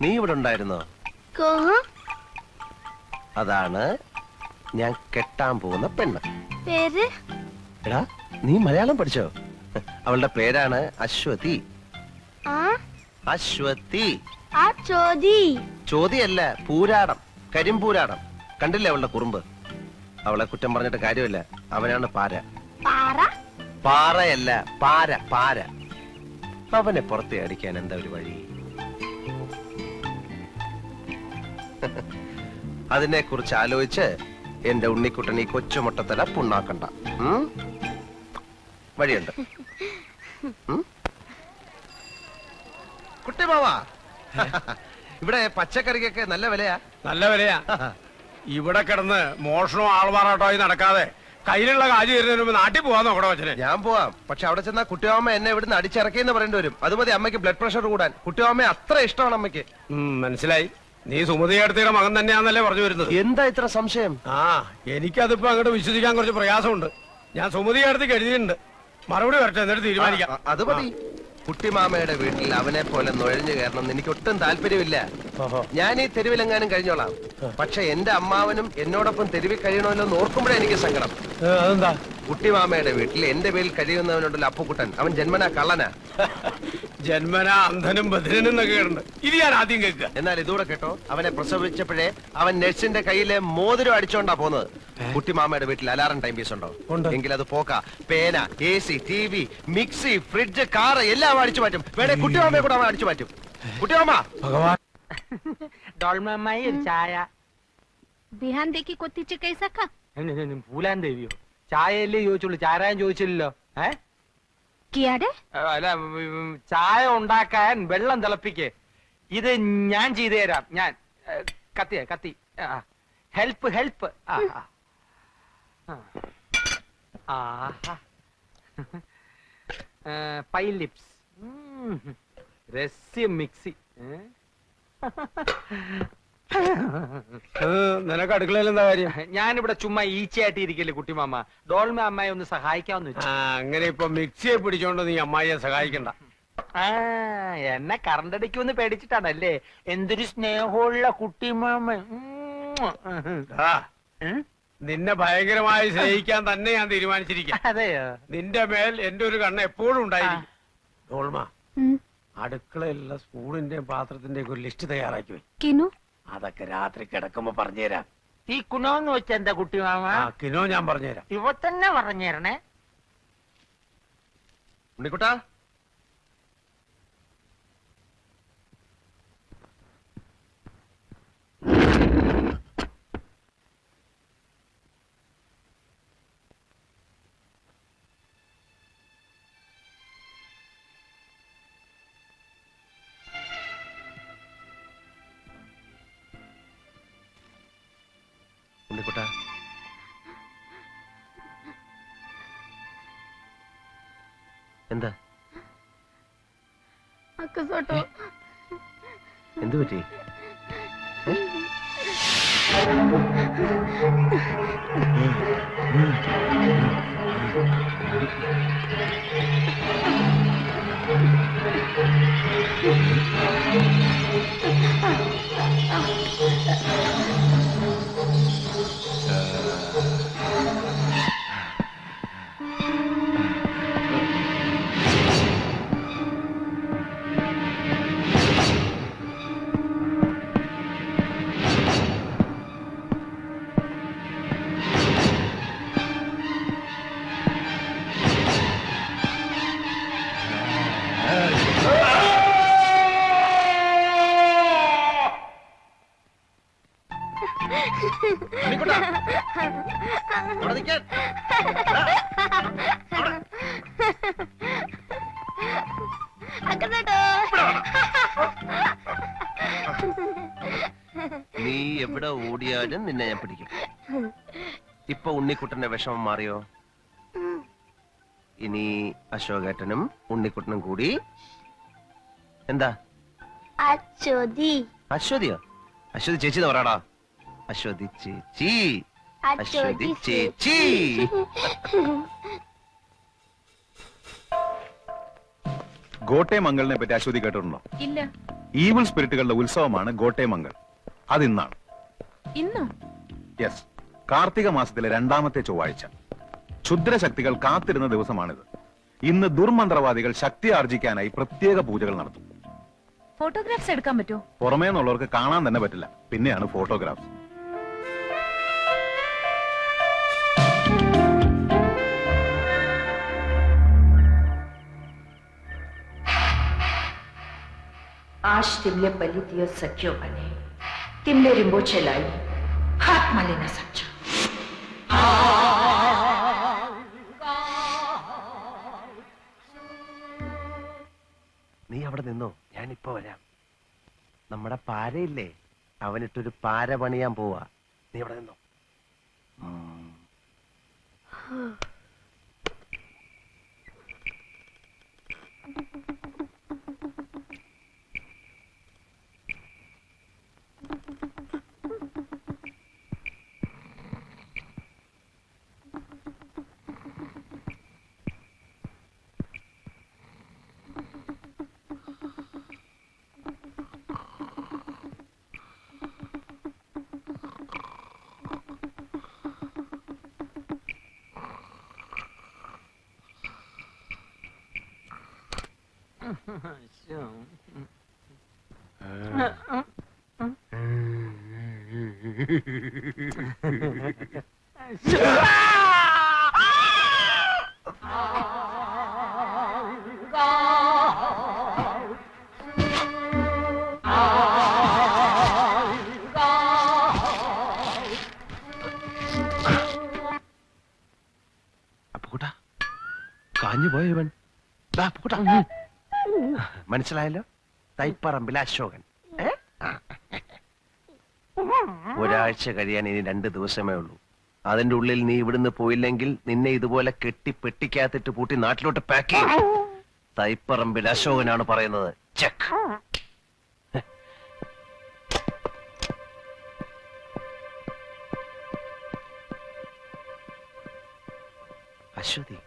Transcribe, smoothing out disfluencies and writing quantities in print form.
നീ ഇവിടെ ഉണ്ടായിരുന്നോ? അതാണ് ഞാൻ കെട്ടാൻ പോകുന്ന പെണ്ണ്. പേര്? എടാ, നീ മലയാളം പഠിച്ചോ? അവളുടെ പേരാണ് അശ്വതി. അശ്വതി. ചോദ്യല്ല, പൂരാടം, കരിമ്പൂരാടം. കണ്ടില്ലേ അവളുടെ കുറുമ്പ്? അവളെ കുറ്റം പറഞ്ഞിട്ട് കാര്യമില്ല. അവനാണ് പാര. പാറയല്ല, പാര, പാര. അവനെ പുറത്തെ അടിക്കാൻ എന്താ ഒരു വഴി? അതിനെ കുറിച്ച് ആലോചിച്ച് എന്റെ ഉണ്ണിക്കുട്ടൻ ഈ കൊച്ചുമുട്ടത്തല പുണ്ണാക്കണ്ട. വഴിയുണ്ട്. കുട്ടിമാവാ, ഇവിടെ പച്ചക്കറിക്കൊക്കെ നല്ല വിലയാ. നല്ല വിലയാ. ഇവിടെ കിടന്ന് മോഷണവും ആൾമാറാട്ടമായി നടക്കാതെ കയ്യിലുള്ള കാശ് തരുന്നതിന് മുമ്പ് നാട്ടിൽ പോവാൻ നോക്കണോ അച്ഛനെ? ഞാൻ പോവാം. പക്ഷെ അവിടെ ചെന്നാ കുട്ടിയമ്മ എന്നെ ഇവിടുന്ന് അടിച്ചിറക്കിയെന്ന് പറയേണ്ടി വരും. അത് മതി അമ്മയ്ക്ക് ബ്ലഡ് പ്രഷർ കൂടാൻ. കുട്ടിയമ്മ അത്ര ഇഷ്ടമാണ് അമ്മയ്ക്ക്. മനസ്സിലായി. നീ സുമതി അടുത്തയുടെ മകൻ തന്നെയാന്നല്ലേ പറഞ്ഞു വരുന്നത്? എന്താ ഇത്ര സംശയം? എനിക്കതിപ്പോ അങ്ങോട്ട് വിശ്വസിക്കാൻ കുറച്ച് പ്രയാസമുണ്ട്. ഞാൻ സുമതി അടുത്തേക്ക് എഴുതിയിട്ടുണ്ട്. മറുപടി വരട്ടെ, എന്നിട്ട് തീരുമാനിക്കാം. അത് മതി. കുട്ടിമാമയുടെ വീട്ടിൽ അവനെ പോലെ നുഴഞ്ഞു കയറണം എനിക്ക് ഒട്ടും താല്പര്യമില്ല. ഞാൻ ഈ തെരുവിലെങ്ങാനും കഴിഞ്ഞോളാം. പക്ഷെ എന്റെ അമ്മാവനും എന്നോടൊപ്പം തെരുവിൽ കഴിയണമല്ലോ എന്ന് ഓർക്കുമ്പോഴേ എനിക്ക് സങ്കടം. അതെന്താ? കുട്ടിമാമയുടെ വീട്ടിൽ എന്റെ പേരിൽ കഴിയുന്നവനുണ്ടല്ലോ അപ്പുക്കുട്ടൻ, അവൻ ജന്മനാ കള്ളനാ. ജന്മനാ അന്ധനും ബധിരനും എന്നൊക്കെ കേട്ടുണ്ട്. ഇത് ഞാൻ ആദ്യം കേൾക്കുക. എന്നാൽ ഇതൂടെ കേട്ടോ, അവനെ പ്രസവിച്ചപ്പോഴേ അവൻ നഴ്സിന്റെ കയ്യിലെ മോതിരം അടിച്ചോണ്ടാ പോന്നത്. കുട്ടിമാമയുടെ വീട്ടിൽ അലാറം ടൈം പീസ് ഉണ്ടോ? എങ്കിൽ അത് പോക്ക. പേന, AC, TV, mixie, fridge, car എല്ലാം അടിച്ചു മാറ്റും. വേണേ കുട്ടിമാമയെ കൂടെ അവൻ അടിച്ചു മാറ്റും. കുട്ടിമാമ, ഡോൾമമ്മായി ഒരു ചായ. बिहान देखी कोती चे कैसा खा? പൂലാൻ ദേവിയോ? ചായയല്ലേ ചോദിച്ചുള്ളൂ, ചാരായം ചോദിച്ചില്ലല്ലോ. കിയാടെ? അല്ല, ചായ ഉണ്ടാക്കാൻ വെള്ളം തിളപ്പിക്കേ. ഇത് ഞാൻ ചെയ്തു തരാം. ഞാൻ കത്തി ഹെൽപ്പ് ഹെൽപ്പ്. പൈ ലിപ്സ്, രസ്യ മിക്സി. നിനക്ക് അടുക്കളയിൽ എന്താ കാര്യം? ഞാനിവിടെ ചുമ്മാ ഈച്ചയായിട്ട് ഇരിക്കല്ലേ കുട്ടിമാമ. ഡോൾമ അമ്മായി ഒന്ന് സഹായിക്കാമെന്ന് വെച്ചു. അങ്ങനെ ഇപ്പൊ മിക്സിയെ പിടിച്ചോണ്ട് നീ അമ്മായിയെ സഹായിക്കണ്ട. എന്നെ കറണ്ടടിക്കുമെന്ന് പേടിച്ചിട്ടാണല്ലേ? എന്തൊരു സ്നേഹമുള്ള കുട്ടിമാമ. നിന്നെ ഭയങ്കരമായി സ്നേഹിക്കാൻ തന്നെ ഞാൻ തീരുമാനിച്ചിരിക്കാം. അതെയോ? നിന്റെ മേൽ എന്റെ ഒരു കണ്ണ് എപ്പോഴും ഉണ്ടായിരിക്കും. ഡോൾമ, അടുക്കളയിലുള്ള സ്പൂണിന്റെയും പാത്രത്തിന്റെയും ഒരു ലിസ്റ്റ് തയ്യാറാക്കി വെക്കുന്നു. അതൊക്കെ രാത്രി കിടക്കുമ്പോ പറഞ്ഞുതരാം. ഈ കുണോന്ന് വെച്ച എന്താ കുട്ടിമാമ? കിനോ ഞാൻ പറഞ്ഞുതരാം. ഇവ തന്നെ പറഞ്ഞേരണേ. ഉണ്ണിക്കുട്ടാ, ഉണ്ണിക്കുട്ടാ, എന്താ? എന്തു പറ്റി? നീ എവിടെ ഓടിയാലും നിന്നെ ഞാൻ പിടിക്കും. ഇപ്പൊ ഉണ്ണിക്കുട്ടന്റെ വിഷമം മാറിയോ? ഇനി അശോകേട്ടനും ഉണ്ണിക്കുട്ടനും കൂടി എന്താ? അശ്വതിയോ? അശ്വതി ചേച്ചി എന്ന് പറയാടാ. അശ്വതി ചേച്ചി, അശ്വതി ചേച്ചി. ഗോട്ടെ മംഗളിനെ പറ്റി അശ്വതി കേട്ടിട്ടുണ്ടോ? ഇല്ല. ഈവിൾ സ്പിരിറ്റുകളുടെ ഉത്സവമാണ് ഗോട്ടേമംഗൾ. അതിന്നാണ്. ഇന്നോ? യെസ്, കാർത്തിക മാസത്തിലെ 2ാമത്തെ ചൊവ്വാഴ്ച. ക്ഷുദ്രശക്തികൾ കാത്തിരുന്ന ദിവസമാണിത്. ഇന്ന് ദുർമന്ത്രവാദികൾ ശക്തി ആർജിക്കാനായി പ്രത്യേക പൂജകൾ നടത്തും. ഫോട്ടോഗ്രാഫ്സ് എടുക്കാൻ പറ്റുമോ? പുറമേ നിന്നുള്ളവർക്ക് കാണാൻ തന്നെ പറ്റില്ല, പിന്നെയാണ് ഫോട്ടോഗ്രാഫ്സ്. आज तिमले बलि दियो सक्यो भने तिमीले रिम्बोछेलाई हातमा लिन सक्छौ. നീ അവിടെ നിന്നോ, ഞാനിപ്പോ വരാം. നമ്മുടെ പാരയില്ലേ, അവനിട്ടൊരു പാര പണിയാൻ പോവാ. നീ അവിടെ നിന്നോ. കാഞ്ഞു പോയവൻ മനസ്സിലായല്ലോ, തൈപ്പറമ്പിലെ അശോകൻ. ഒരാഴ്ച കഴിയാൻ ഇനി 2 ദിവസമേ ഉള്ളൂ. അതിന്റെ ഉള്ളിൽ നീ ഇവിടുന്ന് പോയില്ലെങ്കിൽ നിന്നെ ഇതുപോലെ കെട്ടി പെട്ടിക്കകത്തിട്ട് പൂട്ടി നാട്ടിലോട്ട് പാക്ക് ചെയ്യും. തൈപ്പറമ്പിൽ അശോകനാണ് പറയുന്നത്. ചെക്ക്. അശ്വതി.